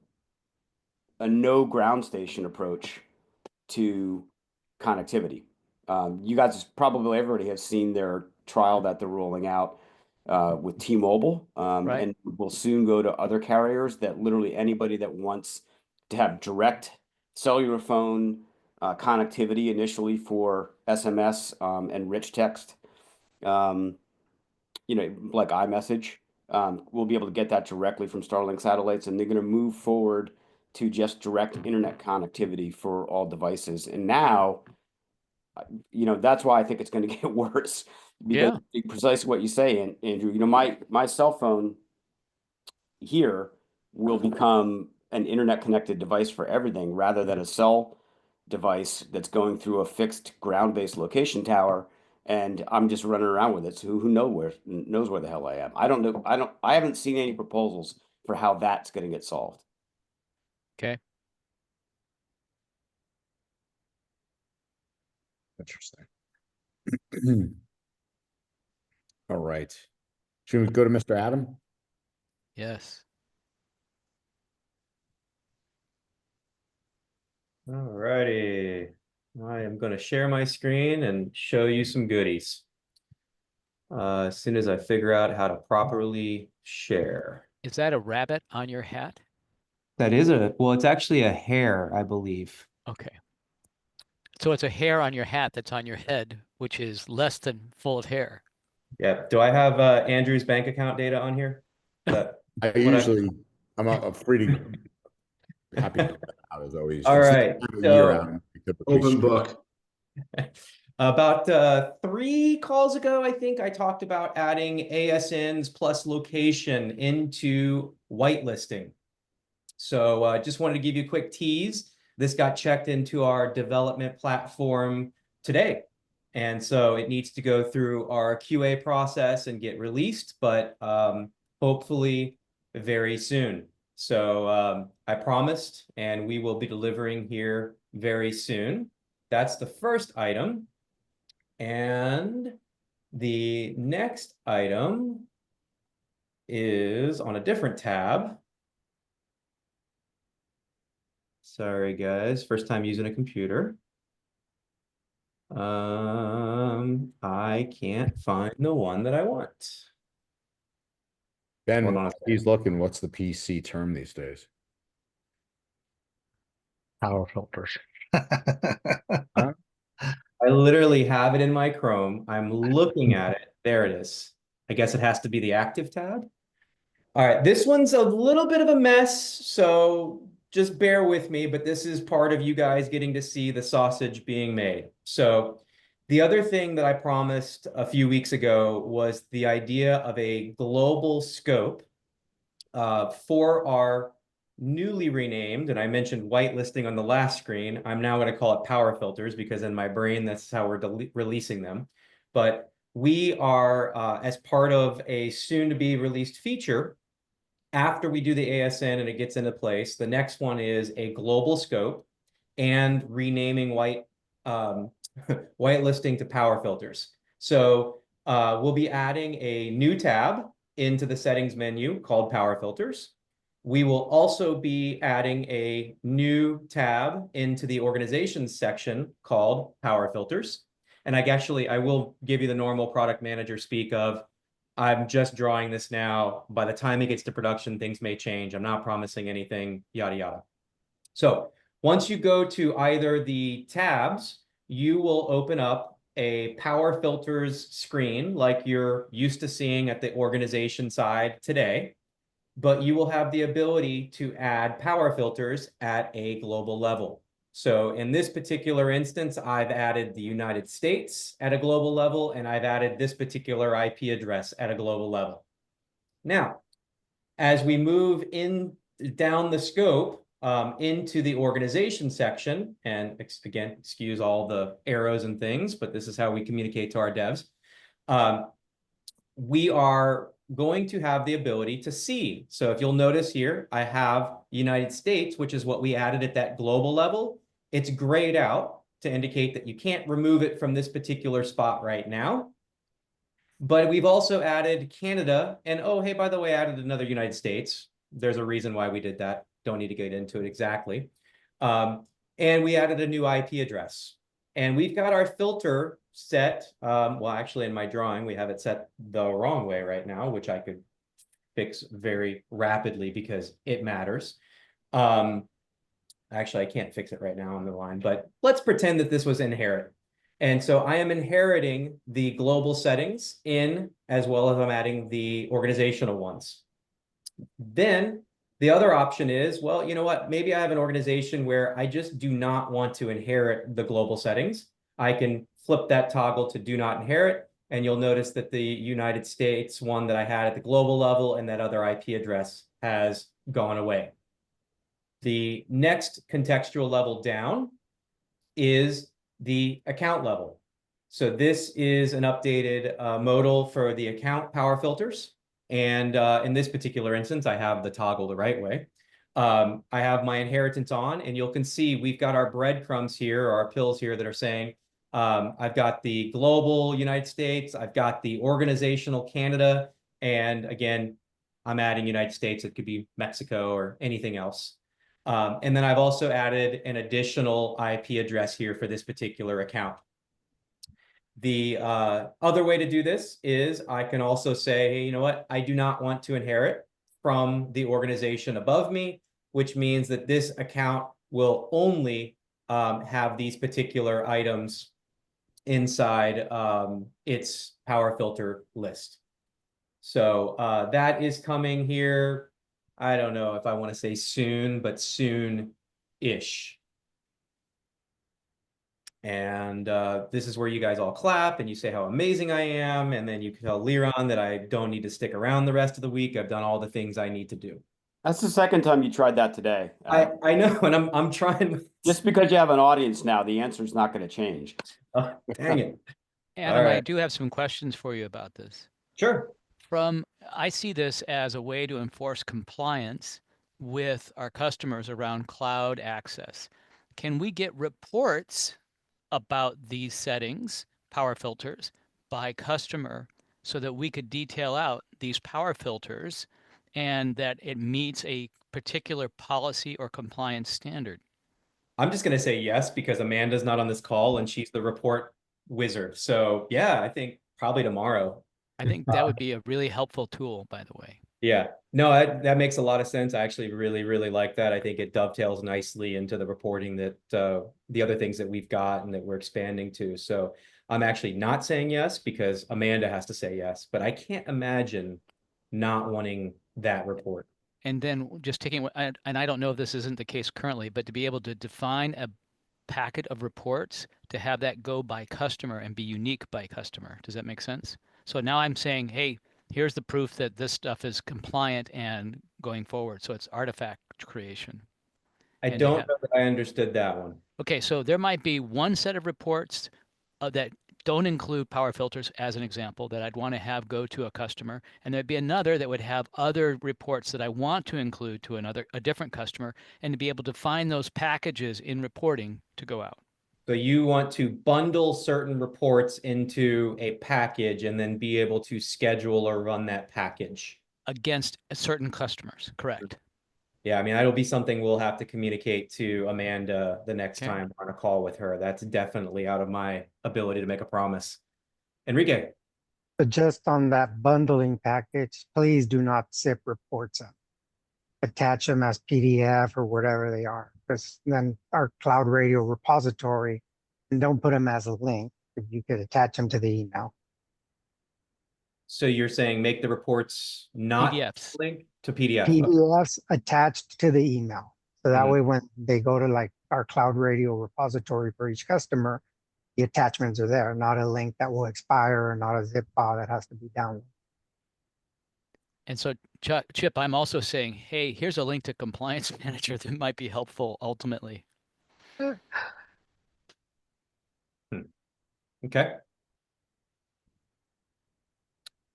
no ground station approach to connectivity. You guys probably everybody has seen their trial that they're rolling out with T-Mobile, Right. and will soon go to other carriers, that literally anybody that wants to have direct cellular phone connectivity initially for SMS and rich text, like iMessage, we'll be able to get that directly from Starlink satellites, and they're going to move forward to just direct internet connectivity for all devices. And now, that's why I think it's going to get worse, because precisely what you say, Andrew, my cell phone here will become an internet connected device for everything, rather than a cell device that's going through a fixed ground-based location tower, and I'm just running around with it. So who knows where the hell I am? I don't know. I haven't seen any proposals for how that's going to get solved. Okay. Interesting. All right. Should we go to Mr. Adam? Yes. All righty. I am going to share my screen and show you some goodies. As soon as I figure out how to properly share. Is that a rabbit on your hat? That is well, it's actually a hair, I believe. Okay. So it's a hair on your hat that's on your head, which is less than full of hair. Yeah. Do I have Andrew's bank account data on here? I'm pretty happy to put that out as always. All right. So, open book. About 3 calls ago, I think I talked about adding ASNs plus location into whitelisting. So just wanted to give you a quick tease. This got checked into our development platform today. And so it needs to go through our QA process and get released, but hopefully very soon. So I promised, and we will be delivering here very soon. That's the first item. And the next item is on a different tab. Sorry, guys. First time using a computer. I can't find the one that I want. Ben, he's looking. What's the PC term these days? Power filters. Huh? I literally have it in my Chrome. I'm looking at it. There it is. I guess it has to be the active tab. All right, this one's a little bit of a mess, so just bear with me, but this is part of you guys getting to see the sausage being made. So the other thing that I promised a few weeks ago was the idea of a global scope for our newly renamed, and I mentioned whitelisting on the last screen. I'm now going to call it power filters, because in my brain, that's how we're releasing them. But we are, as part of a soon-to-be released feature, after we do the ASN and it gets into place, the next one is a global scope and renaming whitelisting to power filters. So we'll be adding a new tab into the settings menu called power filters. We will also be adding a new tab into the organizations section called power filters. And I will give you the normal product manager speak of, I'm just drawing this now. By the time it gets to production, things may change. I'm not promising anything, yada, yada. So once you go to either the tabs, you will open up a power filters screen like you're used to seeing at the organization side today, but you will have the ability to add power filters at a global level. So in this particular instance, I've added the United States at a global level, and I've added this particular IP address at a global level. Now, as we move in down the scope into the organization section, and again, excuse all the arrows and things, but this is how we communicate to our devs. We are going to have the ability to see. So if you'll notice here, I have United States, which is what we added at that global level. It's grayed out to indicate that you can't remove it from this particular spot right now. But we've also added Canada, and oh, hey, by the way, I added another United States. There's a reason why we did that. Don't need to get into it exactly. And we added a new IP address. And we've got our filter set. Well, actually, in my drawing, we have it set the wrong way right now, which I could fix very rapidly because it matters. Actually, I can't fix it right now on the line, but let's pretend that this was inherit. And so I am inheriting the global settings in, as well as I'm adding the organizational ones. Then the other option is, well, you know what? Maybe I have an organization where I just do not want to inherit the global settings. I can flip that toggle to do not inherit, and you'll notice that the United States one that I had at the global level and that other IP address has gone away. The next contextual level down is the account level. So this is an updated modal for the account power filters. And in this particular instance, I have the toggle the right way. I have my inheritance on, and you can see we've got our breadcrumbs here, or our pills here that are saying, I've got the global United States, I've got the organizational Canada, and again, I'm adding United States. It could be Mexico or anything else. And then I've also added an additional IP address here for this particular account. The other way to do this is I can also say, hey, you know what? I do not want to inherit from the organization above me, which means that this account will only have these particular items inside its power filter list. So that is coming here. I don't know if I want to say soon, but soon-ish. And this is where you guys all clap and you say how amazing I am. And then you tell Liron that I don't need to stick around the rest of the week. I've done all the things I need to do. That's the second time you tried that today. I know, and I'm trying. Just because you have an audience now, the answer is not going to change. Oh, dang it. Adam, right. I do have some questions for you about this. Sure. I see this as a way to enforce compliance with our customers around cloud access. Can we get reports about these settings, power filters, by customer so that we could detail out these power filters and that it meets a particular policy or compliance standard? I'm just going to say yes, because Amanda's not on this call and she's the report wizard. So yeah, I think probably tomorrow. I think that would be a really helpful tool, by the way. Yeah, no, that makes a lot of sense. I actually really, really like that. I think it dovetails nicely into the reporting that the other things that we've got and that we're expanding to. So I'm actually not saying yes because Amanda has to say yes, but I can't imagine not wanting that report. And then just taking, and I don't know if this isn't the case currently, but to be able to define a packet of reports, to have that go by customer and be unique by customer. Does that make sense? So now I'm saying, hey, here's the proof that this stuff is compliant and going forward. So it's artifact creation. I don't know that I understood that one. Okay, so there might be one set of reports that don't include power filters as an example that I'd want to have go to a customer. And there'd be another that would have other reports that I want to include to a different customer, and to be able to find those packages in reporting to go out. So you want to bundle certain reports into a package and then be able to schedule or run that package Against certain customers, correct. Yeah, I mean, that'll be something we'll have to communicate to Amanda the next time we're on a call with her. That's definitely out of my ability to make a promise. Enrique. But just on that bundling package, please do not zip reports up. Attach them as PDF or whatever they are, because then our cloud radio repository, and don't put them as a link. If you could attach them to the email. So you're saying make the reports not PDFs. link to PDF. PDFs attached to the email. So that way when they go to like our cloud radio repository for each customer, the attachments are there, not a link that will expire or not a zip file that has to be downloaded. And so, Chip, I'm also saying, hey, here's a link to Compliance Manager that might be helpful ultimately. Okay.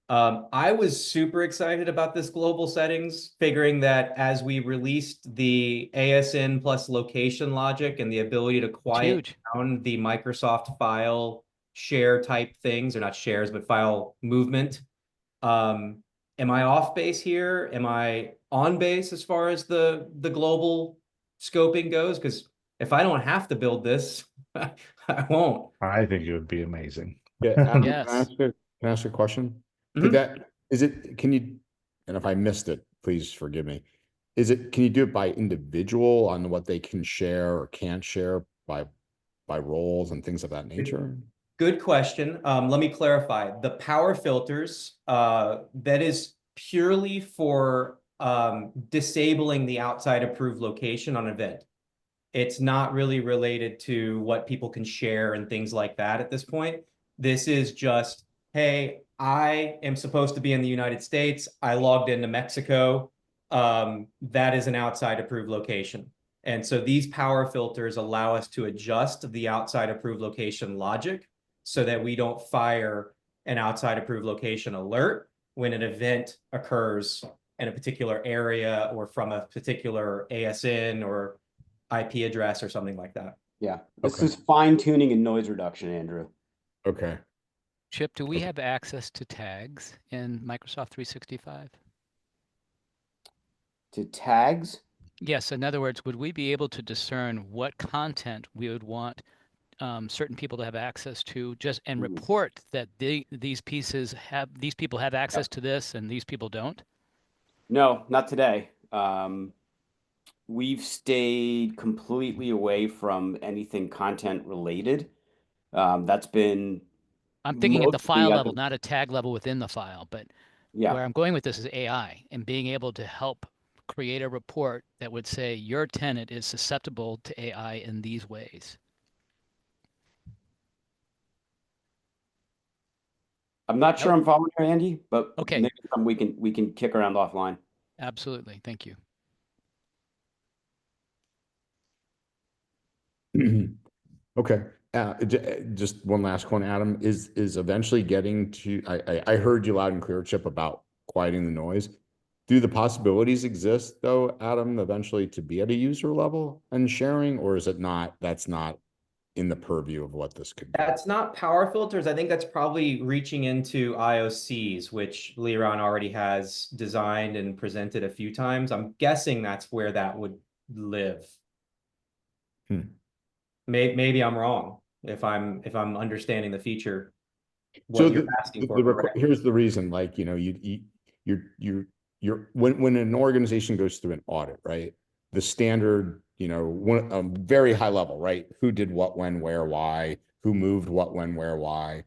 I was super excited about this global settings, figuring that as we released the ASN plus location logic and the ability to quiet down the Microsoft file share type things, or not shares, but file movement. Am I off base here? Am I on base as far as the global scoping goes? Because if I don't have to build this, I won't. I think it would be amazing. Yeah, Adam, can I ask a question? Could that, can you, and if I missed it, please forgive me. Can you do it by individual on what they can share or can't share by roles and things of that nature? Good question. Let me clarify. The power filters, that is purely for disabling the outside approved location on an event. It's not really related to what people can share and things like that at this point. This is just, hey, I am supposed to be in the United States. I logged into Mexico. That is an outside approved location. And so these power filters allow us to adjust the outside approved location logic so that we don't fire an outside approved location alert when an event occurs in a particular area or from a particular ASN or IP address or something like that. Yeah, this is fine tuning and noise reduction, Andrew. Okay. Chip, do we have access to tags in Microsoft 365? To tags? Yes. In other words, would we be able to discern what content we would want certain people to have access to, and report that these people have access to this and these people don't? No, not today. We've stayed completely away from anything content related. That's been. I'm thinking at the file level, not a tag level within the file, but where I'm going with this is AI and being able to help create a report that would say your tenant is susceptible to AI in these ways. I'm not sure I'm following you, Andy, but okay, maybe we can kick around offline. Absolutely, thank you. Okay. Just one last one, Adam, is eventually getting to, I heard you loud and clear, Chip, about quieting the noise. Do the possibilities exist though, Adam, eventually to be at a user level and sharing, or is it not, that's not in the purview of what this could be? That's not power filters. I think that's probably reaching into IOCs, which Liron already has designed and presented a few times. I'm guessing that's where that would live. Maybe I'm wrong if I'm understanding the feature. What you're asking for. Here's the reason, like, you know, you're when an organization goes through an audit, right? The standard, you know, very high level, right? Who did what, when, where, why, who moved what, when, where, why.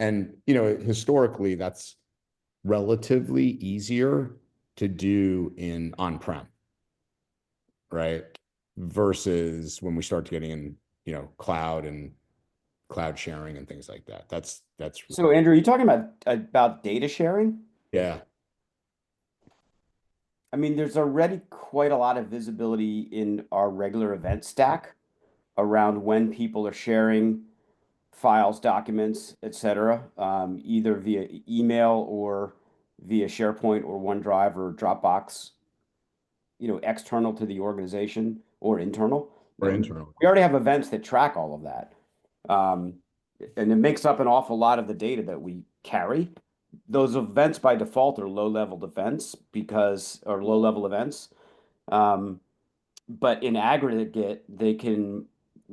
And, you know, historically, that's relatively easier to do in on-prem, right? Versus when we start getting in, you know, cloud and cloud sharing and things like that. That's so Andrew, are you talking about data sharing? Yeah. I mean, there's already quite a lot of visibility in our regular event stack around when people are sharing files, documents, etc., either via email or via SharePoint or OneDrive or Dropbox, external to the organization or internal. Or internal. We already have events that track all of that. And it makes up an awful lot of the data that we carry. Those events by default are low-level events or low-level events. But in aggregate, they can,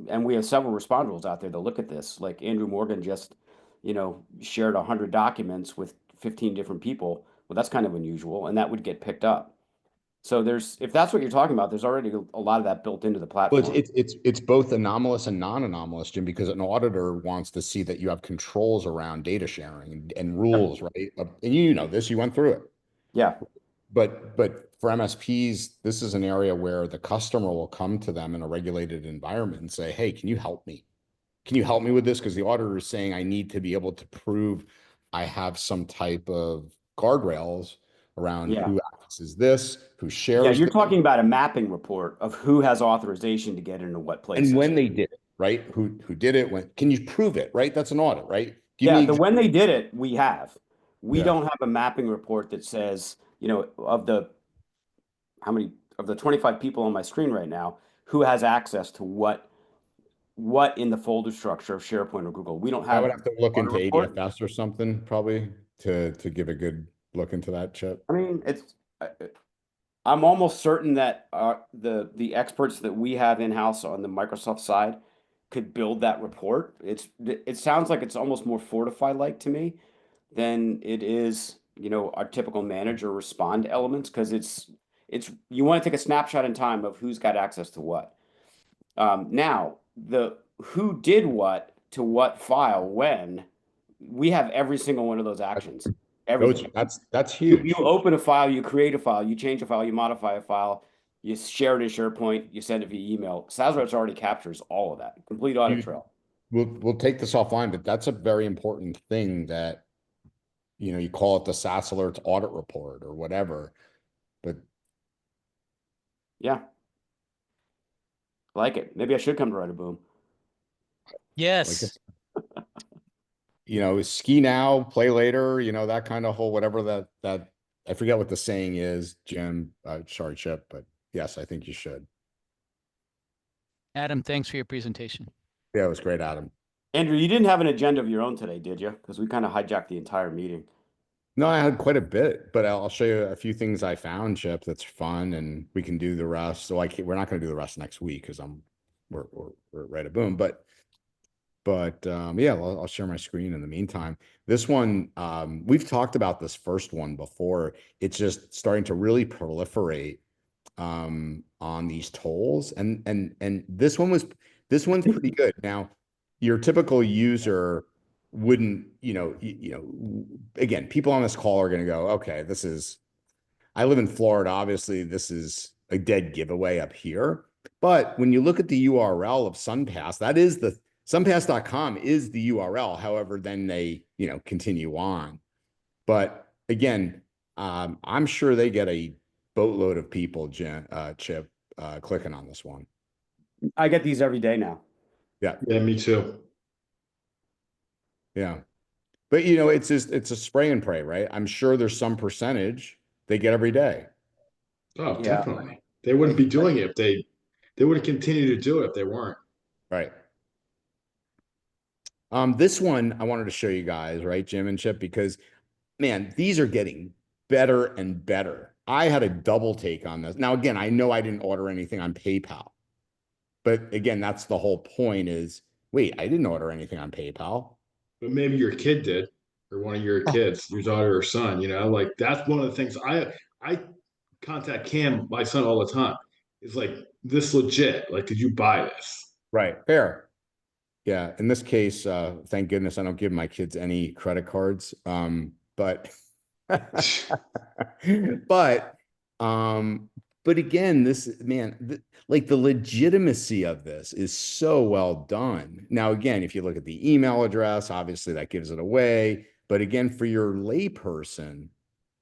and we have several respond rules out there that look at this. Like Andrew Morgan just, shared 100 documents with 15 different people. Well, that's kind of unusual, and that would get picked up. So if that's what you're talking about, there's already a lot of that built into the platform. Well, it's both anomalous and non-anomalous, Jim, because an auditor wants to see that you have controls around data sharing and rules, right? And you know this, you went through it. Yeah. But for MSPs, this is an area where the customer will come to them in a regulated environment and say, hey, can you help me? Can you help me with this? Because the auditor is saying I need to be able to prove I have some type of guardrails around who accesses this, who shares. Yeah, you're talking about a mapping report of who has authorization to get into what places. And when they did it, right? Who did it? When can you prove it, right? That's an audit, right? When they did it, we have. We don't have a mapping report that says, of the 25 people on my screen right now, who has access to what in the folder structure of SharePoint or Google. We don't have. I would have to look into ADFS or something probably to give a good look into that, Chip. I mean, I'm almost certain that the experts that we have in-house on the Microsoft side could build that report. It sounds like it's almost more Fortify-like to me than it is, our typical manager respond elements, because it's you want to take a snapshot in time of who's got access to what. Now, the who did what to what file when, we have every single one of those actions. Everything. That's huge. You open a file, you create a file, you change a file, you modify a file, you share it in SharePoint, you send it via email. SaaS already captures all of that. Complete audit trail. We'll take this offline, but that's a very important thing that, you call it the SaaS alerts audit report or whatever, but. Yeah. I like it. Maybe I should come to Write a Boom. Yes. Ski now, play later, that kind of whole, whatever that I forget what the saying is, Jim. Sorry, Chip, but yes, I think you should. Adam, thanks for your presentation. Yeah, it was great, Adam. Andrew, you didn't have an agenda of your own today, did you? Because we kind of hijacked the entire meeting. No, I had quite a bit, but I'll show you a few things I found, Chip, that's fun, and we can do the rest. So we're not going to do the rest next week because we're Write a Boom, but yeah, I'll share my screen in the meantime. This one, we've talked about this first one before. It's just starting to really proliferate on these tolls, and this one's pretty good. Now, your typical user wouldn't, again, people on this call are going to go, okay, I live in Florida. Obviously, this is a dead giveaway up here. But when you look at the URL of SunPass, that is sunpass.com is the URL. However, then they, continue on. But again, I'm sure they get a boatload of people, Chip, clicking on this one. I get these every day now. Yeah. Yeah, me too. Yeah. But it's a spray and pray, right? I'm sure there's some percentage they get every day. Oh, yeah. Definitely. They wouldn't be doing it if they would continue to do it if they weren't. Right. This one I wanted to show you guys, right, Jim and Chip, because man, these are getting better and better. I had a double take on this. Now, again, I know I didn't order anything on PayPal, but again, that's the whole point is, wait, I didn't order anything on PayPal. But maybe your kid did, or one of your kids, your daughter or son, like that's one of the things I contact Cam, my son, all the time. It's like, this legit? Like, did you buy this? Right. Fair. Yeah. In this case, thank goodness I don't give my kids any credit cards. But again, like the legitimacy of this is so well done. Now, again, if you look at the email address, obviously that gives it away. But again, for your layperson,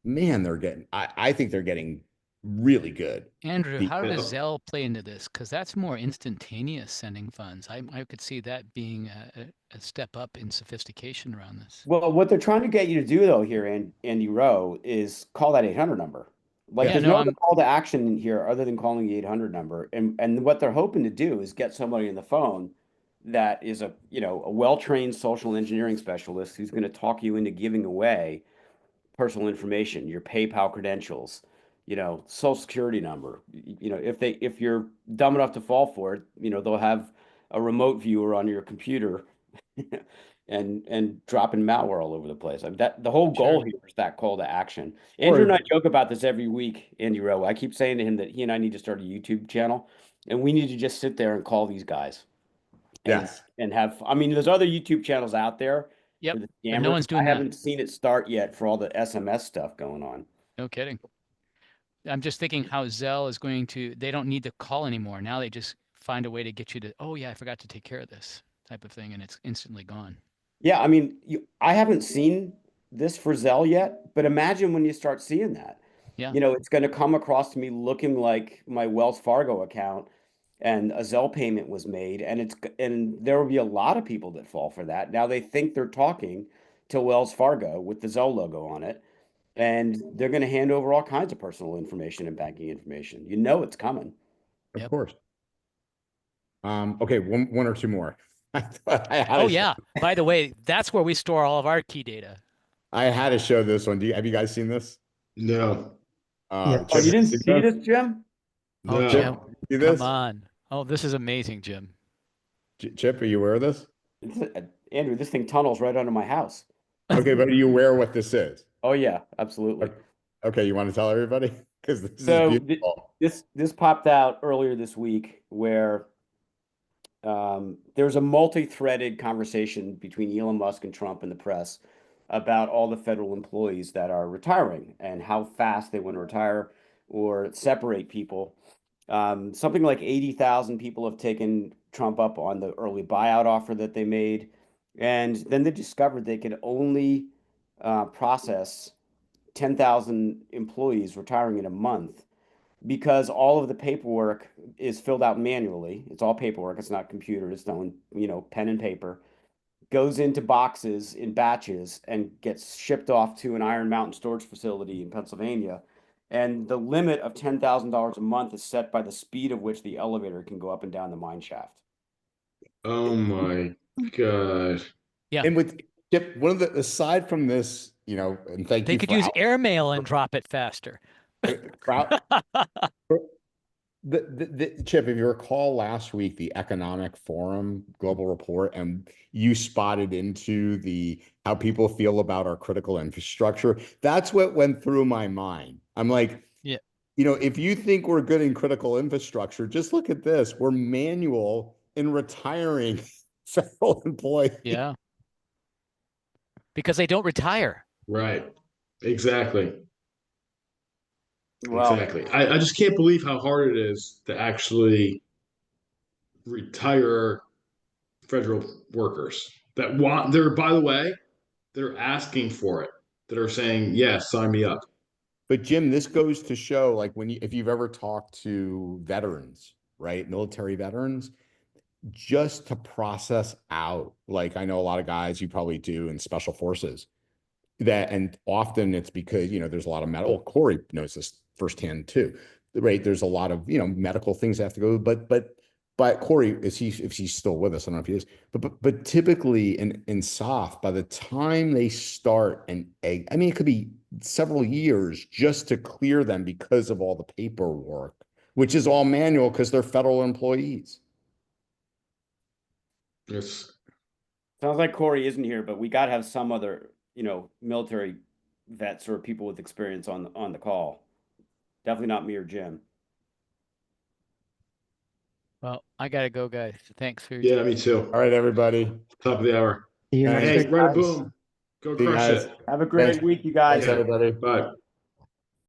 man, I think they're getting really good. Andrew, how The- does Zelle play into this? Because that's more instantaneous sending funds. I could see that being a step up in sophistication around this. Well, what they're trying to get you to do though here, Andy Rowe, is call that 800 number. Like Yeah, there's no, no other call to action here other than calling the 800 number. And what they're hoping to do is get somebody on the phone that is a well-trained social engineering specialist who's going to talk you into giving away personal information, your PayPal credentials, social security number. If you're dumb enough to fall for it, they'll have a remote viewer on your computer and dropping malware all over the place. I mean, that the whole goal here is that call to action. Andrew and I joke about this every week, Andy Rowe. I keep saying to him that he and I need to start a YouTube channel, and we need to just sit there and call these guys. Yes. And have, I mean, there's other YouTube channels out there. Yep. For the But no scammers. one's doing I that. haven't seen it start yet for all the SMS stuff going on. No kidding. I'm just thinking how Zelle is going to, they don't need to call anymore. Now they just find a way to get you to, oh yeah, I forgot to take care of this type of thing. And it's instantly gone. Yeah, I mean, I haven't seen this for Zelle yet, but imagine when you start seeing that. Yeah. It's going to come across to me looking like my Wells Fargo account and a Zelle payment was made, and there will be a lot of people that fall for that. Now they think they're talking to Wells Fargo with the Zelle logo on it, and they're going to hand over all kinds of personal information and banking information. It's coming. Of course. Okay, one or two more. Oh yeah. By the way, that's where we store all of our key data. I had to show this one. Have you guys seen this? No. Yeah. Oh, you didn't see this, Jim? Oh, No. Jim, See this? come on. Oh, this is amazing, Jim. Chip, are you aware of this? Andrew, this thing tunnels right under my house. Okay, but are you aware what this is? Oh yeah, absolutely. Okay, you want to tell everybody? Because this So is beautiful. this popped out earlier this week where there's a multi-threaded conversation between Elon Musk and Trump and the press about all the federal employees that are retiring and how fast they want to retire or separate people. Something like 80,000 people have taken Trump up on the early buyout offer that they made. And then they discovered they could only process 10,000 employees retiring in a month because all of the paperwork is filled out manually. It's all paperwork. It's not computer. It's done, pen and paper. Goes into boxes in batches and gets shipped off to an Iron Mountain storage facility in Pennsylvania. And the limit of $10,000 a month is set by the speed of which the elevator can go up and down the mine shaft. Oh my God. Yeah. And with Chip, one of the aside from this, and thank They you could for use airmail and drop it faster. the Chip, if you recall last week, the Economic Forum global report, and you spotted into how people feel about our critical infrastructure. That's what went through my mind. I'm like, yeah, if you think we're good in critical infrastructure, just look at this. We're manual in retiring federal employees. Yeah. Because they don't retire. Right. Exactly. Well, Exactly. I just can't believe how hard it is to actually retire federal workers that by the way, they're asking for it, that are saying, yes, sign me up. But Jim, this goes to show, like, if you've ever talked to veterans, right, military veterans, just to process out, like, I know a lot of guys, you probably do in special forces, and often it's because, there's a lot of medical, Corey knows this firsthand too, right? There's a lot of, medical things that have to go, but Corey, if he's still with us, I don't know if he is, but typically in SOF, by the time they start it could be several years just to clear them because of all the paperwork, which is all manual because they're federal employees. Yes. sounds like Corey isn't here, but we got to have some other, military vets or people with experience on the call. Definitely not me or Jim. Well, I gotta go, guys. Thanks for Yeah, me too. All right, everybody. Top of the hour. See you next Hey, week, right a guys. boom. Go See you crush guys. it. Have a great Thanks. week, you guys. Thanks, everybody. Bye.